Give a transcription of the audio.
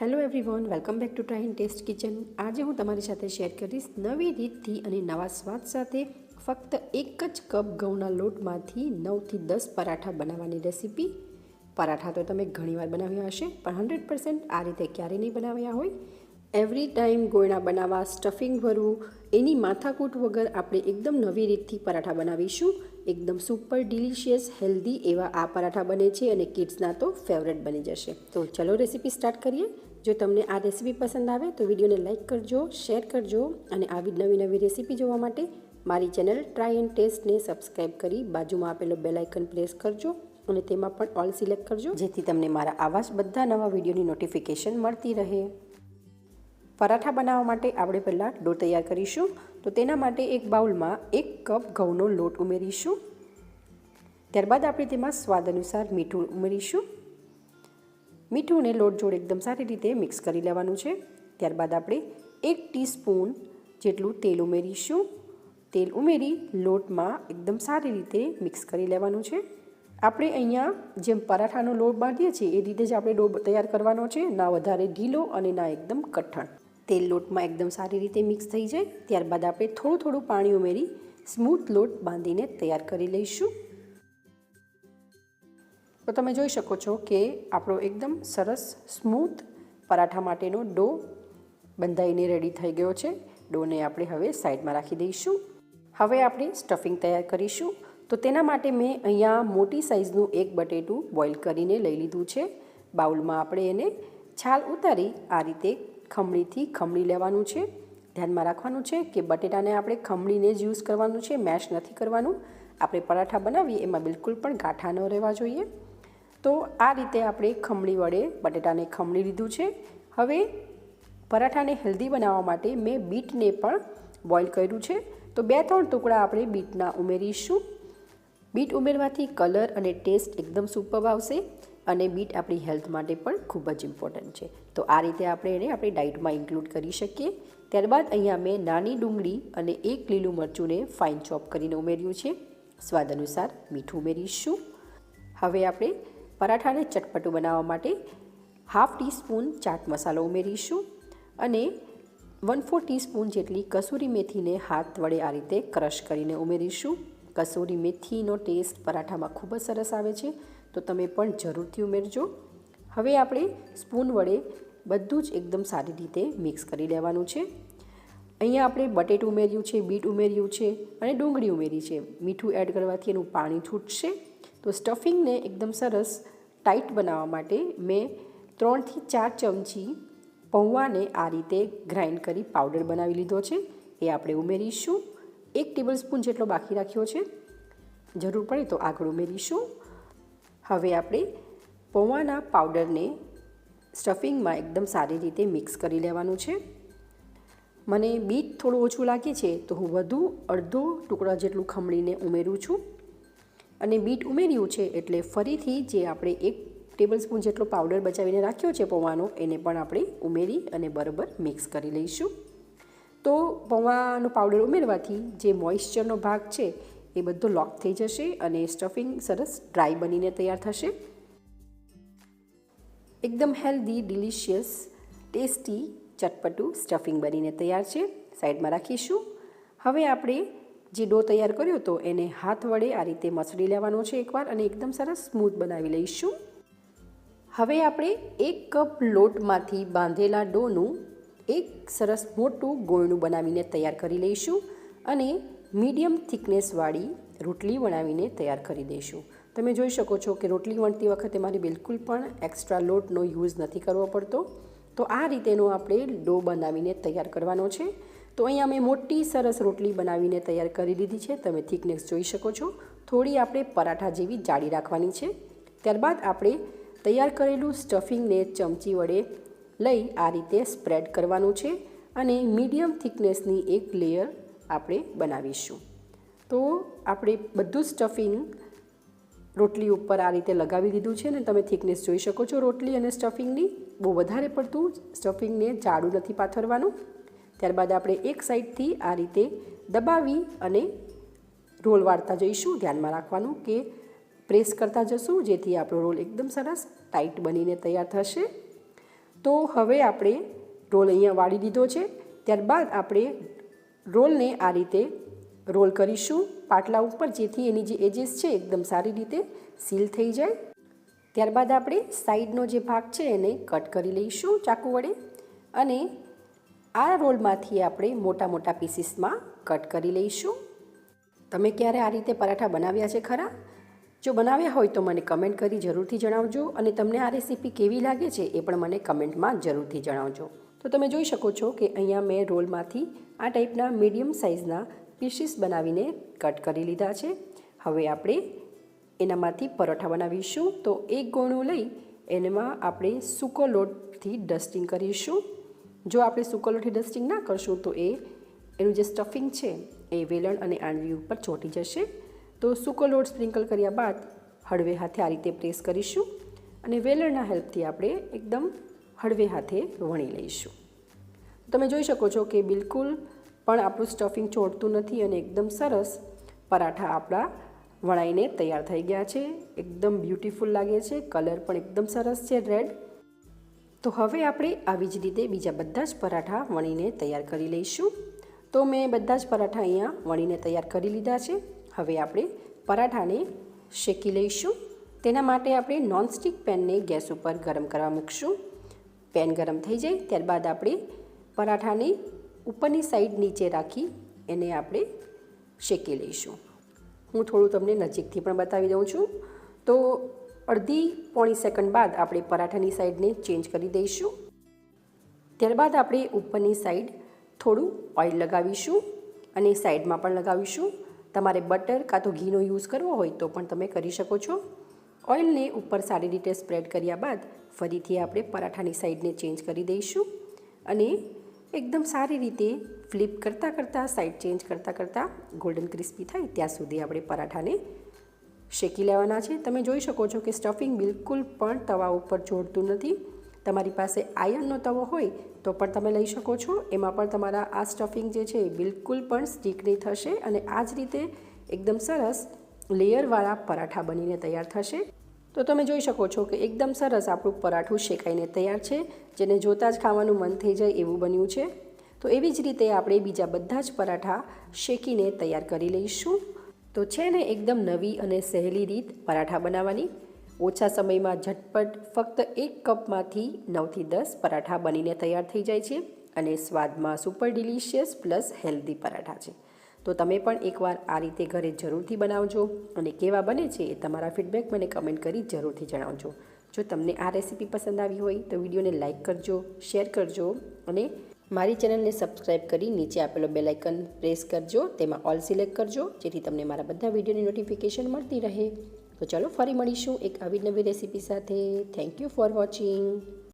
Hello everyone, welcome back to try and taste kitchen. આજે હું તમારી સાથે શેર કરીશ નવી રીતથી અને નવા સ્વાદ સાથે ફક્ત એક જ કપ ઘઉંના લોટમાંથી 9થી 10 પરાઠા બનાવવાની રેસીપી. પરાઠા તો તમે ઘણીવાર બનાવ્યા હશે, પણ 100% આ રીતે ક્યારેય નહીં બનાવ્યા હોય. એવરી ટાઈમ ગોળના બનાવવા, સ્ટફિંગ ભરવું, એની માથાકૂટ વગર આપણે એકદમ નવી રીતથી પરાઠા બનાવીશું. એકદમ સુપર ડિલિશિયસ હેલ્ધી એવા આ પરાઠા બને છે અને કિડ્સના તો ફેવરેટ બની જશે. તો ચલો રેસીપી સ્ટાર્ટ કરીએ. જો તમને આ રેસીપી પસંદ આવે તો વિડીયોને લાઇક કરજો, શેર કરજો અને આવી નવી રેસીપી જોવા માટે મારી ચેનલ ટ્રાય એન્ડ ટેસ્ટને સબસ્ક્રાઈબ કરી બાજુમાં આપેલો બેલ આઇકન પ્રેસ કરજો અને તેમાં પણ ઓલ સિલેક્ટ કરજો, જેથી તમને મારા આવા જ બધા નવા વિડીયોની નોટિફિકેશન મળતી રહે. પરાઠા બનાવવા માટે આપણે પહેલાં ડો તૈયાર કરીશું. તો તેના માટે એક બાઉલમાં 1 કપ ઘઉંનો લોટ ઉમેરીશું. ત્યારબાદ આપણે તેમાં સ્વાદ અનુસાર મીઠું ઉમેરીશું. મીઠું અને લોટ જોડે એકદમ સારી રીતે મિક્સ કરી લેવાનું છે. ત્યારબાદ આપણે 1 ટીસ્પૂન જેટલું તેલ ઉમેરીશું. તેલ ઉમેરી લોટમાં એકદમ સારી રીતે મિક્સ કરી લેવાનું છે. આપણે અહીંયા જેમ પરાઠાનો લોટ બાંધીએ છીએ એ રીતે જ આપણે ડો તૈયાર કરવાનો છે, ના વધારે ઢીલો અને ના એકદમ કઠણ. તેલ લોટમાં એકદમ સારી રીતે મિક્સ થઈ જાય ત્યારબાદ આપણે થોડું પાણી ઉમેરી સ્મૂથ લોટ બાંધીને તૈયાર કરી લઈશું. તો તમે જોઈ શકો છો કે આપણો એકદમ સરસ સ્મૂથ પરાઠા માટેનો ડો બંધાઈને રેડી થઈ ગયો છે. ડોને આપણે હવે સાઈડમાં રાખી દઈશું. હવે આપણે સ્ટફિંગ તૈયાર કરીશું. તો તેના માટે મેં અહીંયા મોટી સાઇઝનું એક બટેટું બોઇલ કરીને લઈ લીધું છે. બાઉલમાં આપણે એને છાલ ઉતારી આ રીતે ખમણીથી ખમણી લેવાનું છે. ધ્યાનમાં રાખવાનું છે કે બટેટાને આપણે ખમણીને જ યુઝ કરવાનું છે, મેશ નથી કરવાનું. આપણે પરાઠા બનાવીએ એમાં બિલકુલ પણ ગાંઠા ન રહેવા જોઈએ. તો આ રીતે આપણે ખમણી વડે બટેટાને ખમણી લીધું છે. હવે પરાઠાને હેલ્ધી બનાવવા માટે મેં બીટને પણ બોઇલ કર્યું છે. તો 2-3 ટુકડા આપણે બીટના ઉમેરીશું. બીટ ઉમેરવાથી કલર અને ટેસ્ટ એકદમ સુપર આવશે અને બીટ આપણી હેલ્થ માટે પણ ખૂબ જ ઇમ્પોર્ટન્ટ છે. તો આ રીતે આપણે એને આપણી ડાયટમાં ઇન્ક્લુડ કરી શકીએ. ત્યારબાદ અહીંયા મેં નાની ડુંગળી અને 1 લીલું મરચુંને ફાઇન ચોપ કરીને ઉમેર્યું છે. સ્વાદ અનુસાર મીઠું ઉમેરીશું. હવે આપણે પરાઠાને ચટપટું બનાવવા માટે 1/2 ટીસ્પૂન ચાટ મસાલો ઉમેરીશું અને 1/4 ટીસ્પૂન જેટલી કસૂરી મેથીને હાથ વડે આ રીતે ક્રશ કરીને ઉમેરીશું. કસૂરી મેથીનો ટેસ્ટ પરાઠામાં ખૂબ જ સરસ આવે છે, તો તમે પણ જરૂરથી ઉમેરજો. હવે આપણે સ્પૂન વડે બધું જ એકદમ સારી રીતે મિક્સ કરી લેવાનું છે. અહીંયા આપણે બટેટું ઉમેર્યું છે, બીટ ઉમેર્યું છે અને ડુંગળી ઉમેરી છે. મીઠું એડ કરવાથી એનું પાણી છૂટશે. તો સ્ટફિંગને એકદમ સરસ ટાઈટ બનાવવા માટે મેં 3થી 4 ચમચી પૌવાને આ રીતે ગ્રાઇન્ડ કરી પાવડર બનાવી લીધો છે. એ આપણે ઉમેરીશું. 1 ટેબલ સ્પૂન જેટલો બાકી રાખ્યો છે, જરૂર પડે તો આગળ ઉમેરીશું. હવે આપણે પૌવાના પાવડરને સ્ટફિંગમાં એકદમ સારી રીતે મિક્સ કરી લેવાનું છે. મને બીટ થોડું ઓછું લાગે છે તો હું વધુ અડધો ટુકડા જેટલું ખમણીને ઉમેરું છું. અને બીટ ઉમેર્યું છે એટલે ફરીથી જે આપણે 1 ટેબલ સ્પૂન જેટલો પાવડર બચાવીને રાખ્યો છે પૌવાનો, એને પણ આપણે ઉમેરી અને બરાબર મિક્સ કરી લઈશું. તો પૌવાનો પાવડર ઉમેરવાથી જે મોઇશ્ચરનો ભાગ છે એ બધો લોક થઈ જશે અને સ્ટફિંગ સરસ ડ્રાય બનીને તૈયાર થશે. એકદમ હેલ્ધી, ડિલિશિયસ, ટેસ્ટી, ચટપટું સ્ટફિંગ બનીને તૈયાર છે. સાઈડમાં રાખીશું. હવે આપણે જે ડો તૈયાર કર્યો હતો એને હાથ વડે આ રીતે મસળી લેવાનો છે એકવાર અને એકદમ સરસ સ્મૂથ બનાવી લઈશું. હવે આપણે 1 કપ લોટમાંથી બાંધેલા ડોનું એક સરસ મોટું ગોળનું બનાવીને તૈયાર કરી લઈશું અને મીડિયમ થિકનેસવાળી રોટલી બનાવીને તૈયાર કરી દઈશું. તમે જોઈ શકો છો કે રોટલી વણતી વખતે મારે બિલકુલ પણ એક્સ્ટ્રા લોટનો યુઝ નથી કરવો પડતો. તો આ રીતેનો આપણે ડો બનાવીને તૈયાર કરવાનો છે. તો અહીંયા મેં મોટી સરસ રોટલી બનાવીને તૈયાર કરી લીધી છે. તમે થિકનેસ જોઈ શકો છો. થોડી આપણે પરાઠા જેવી જાડી રાખવાની છે. ત્યારબાદ આપણે તૈયાર કરેલું સ્ટફિંગને ચમચી વડે લઈ આ રીતે સ્પ્રેડ કરવાનું છે અને મીડિયમ થિકનેસની એક લેયર આપણે બનાવીશું. તો આપણે બધું સ્ટફિંગ રોટલી ઉપર આ રીતે લગાવી દીધું છે અને તમે થિકનેસ જોઈ શકો છો રોટલી અને સ્ટફિંગની. બહુ વધારે પડતું સ્ટફિંગને જાડું નથી પાથરવાનું. ત્યારબાદ આપણે એક સાઈડથી આ રીતે દબાવી અને રોલ વાળતા જઈશું. ધ્યાનમાં રાખવાનું કે પ્રેસ કરતા જશું જેથી આપણો રોલ એકદમ સરસ ટાઈટ બનીને તૈયાર થશે. તો હવે આપણે રોલ અહીંયા વાળી દીધો છે. ત્યારબાદ આપણે રોલને આ રીતે રોલ કરીશું પાટલા ઉપર, જેથી એની જે એજીસ છે એકદમ સારી રીતે સીલ થઈ જાય. ત્યારબાદ આપણે સાઈડનો જે ભાગ છે એને કટ કરી લઈશું ચાકુ વડે, અને આ રોલમાંથી આપણે મોટા મોટા પીસીસમાં કટ કરી લઈશું. તમે ક્યારે આ રીતે પરાઠા બનાવ્યા છે ખરા? જો બનાવ્યા હોય તો મને કમેન્ટ કરી જરૂરથી જણાવજો, અને તમને આ રેસીપી કેવી લાગે છે એ પણ મને કમેન્ટમાં જરૂરથી જણાવજો. તો તમે જોઈ શકો છો કે અહીંયા મેં રોલમાંથી આ ટાઈપના મીડિયમ સાઇઝના પીસીસ બનાવીને કટ કરી લીધા છે. હવે આપણે એનામાંથી પરોઠા બનાવીશું. તો એક ગોણું લઈ એમાં આપણે સૂકો લોટથી ડસ્ટિંગ કરીશું. જો આપણે સૂકો લોટથી ડસ્ટિંગ ના કરશું તો એનું જે સ્ટફિંગ છે એ વેલણ અને આંગળી ઉપર ચોંટી જશે. તો સૂકો લોટ સ્પ્રિંકલ કર્યા બાદ હળવે હાથે આ રીતે પ્રેસ કરીશું, અને વેલણના હેલ્પથી આપણે એકદમ હળવે હાથે વણી લઈશું. તમે જોઈ શકો છો કે બિલકુલ પણ આપણું સ્ટફિંગ ચોંટતું નથી, અને એકદમ સરસ પરાઠા આપણા વણાઈને તૈયાર થઈ ગયા છે. એકદમ બ્યુટીફુલ લાગે છે, કલર પણ એકદમ સરસ છે રેડ. તો હવે આપણે આવી જ રીતે બીજા બધા જ પરાઠા વણીને તૈયાર કરી લઈશું. તો મેં બધા જ પરાઠા અહીંયા વણીને તૈયાર કરી લીધા છે. હવે આપણે પરાઠાને શેકી લઈશું. તેના માટે આપણે નોનસ્ટિક પેનને ગેસ ઉપર ગરમ કરવા મૂકશું. પેન ગરમ થઈ જાય ત્યારબાદ આપણે પરાઠાને ઉપરની સાઈડ નીચે રાખી એને આપણે શેકી લઈશું. હું થોડું તમને નજીકથી પણ બતાવી દઉં છું. તો અડધી પોણી સેકન્ડ બાદ આપણે પરાઠાની સાઈડને ચેન્જ કરી દઈશું. ત્યારબાદ આપણે ઉપરની સાઈડ થોડું ઓઇલ લગાવીશું, અને સાઈડમાં પણ લગાવીશું. તમારે બટર કાં તો ઘીનો યુઝ કરવો હોય તો પણ તમે કરી શકો છો. ઓઇલને ઉપર સારી રીતે સ્પ્રેડ કર્યા બાદ ફરીથી આપણે પરાઠાની સાઈડને ચેન્જ કરી દઈશું, અને એકદમ સારી રીતે ફ્લિપ કરતાં કરતાં સાઈડ ચેન્જ કરતાં ગોલ્ડન ક્રિસ્પી થાય ત્યાં સુધી આપણે પરાઠાને શેકી લેવાના છે. તમે જોઈ શકો છો કે સ્ટફિંગ બિલકુલ પણ તવા ઉપર ચોંટતું નથી. તમારી પાસે આયર્નનો તવો હોય તો પણ તમે લઈ શકો છો. એમાં પણ તમારા આ સ્ટફિંગ જે છે બિલકુલ પણ સ્ટીક નહીં થશે, અને આ જ રીતે એકદમ સરસ લેયરવાળા પરાઠા બનીને તૈયાર થશે. તો તમે જોઈ શકો છો કે એકદમ સરસ આપણું પરાઠું શેકાઈને તૈયાર છે, જેને જોતાં જ ખાવાનું મન થઈ જાય એવું બન્યું છે. તો એવી જ રીતે આપણે બીજા બધા જ પરાઠા શેકીને તૈયાર કરી લઈશું. તો છે ને એકદમ નવી અને સહેલી રીત પરાઠા બનાવવાની. ઓછા સમયમાં ઝટપટ ફક્ત 1 કપમાંથી 9 થી 10 પરાઠા બનીને તૈયાર થઈ જાય છે, અને સ્વાદમાં super delicious plus healthy paratha છે. તો તમે પણ એકવાર આ રીતે ઘરે જરૂરથી બનાવજો, અને કેવા બને છે એ તમારા ફીડબેક મને કમેન્ટ કરી જરૂરથી જણાવજો. જો તમને આ રેસીપી પસંદ આવી હોય તો વિડીયોને લાઇક કરજો, શેર કરજો, અને મારી ચેનલને સબસ્ક્રાઈબ કરી નીચે આપેલો બેલ આઇકન પ્રેસ કરજો. તેમાં ઓલ સિલેક્ટ કરજો, જેથી તમને મારા બધા વિડીયોની નોટિફિકેશન મળતી રહે. તો ચાલો ફરી મળીશું એક આવી નવી રેસીપી સાથે. Thank you for watching.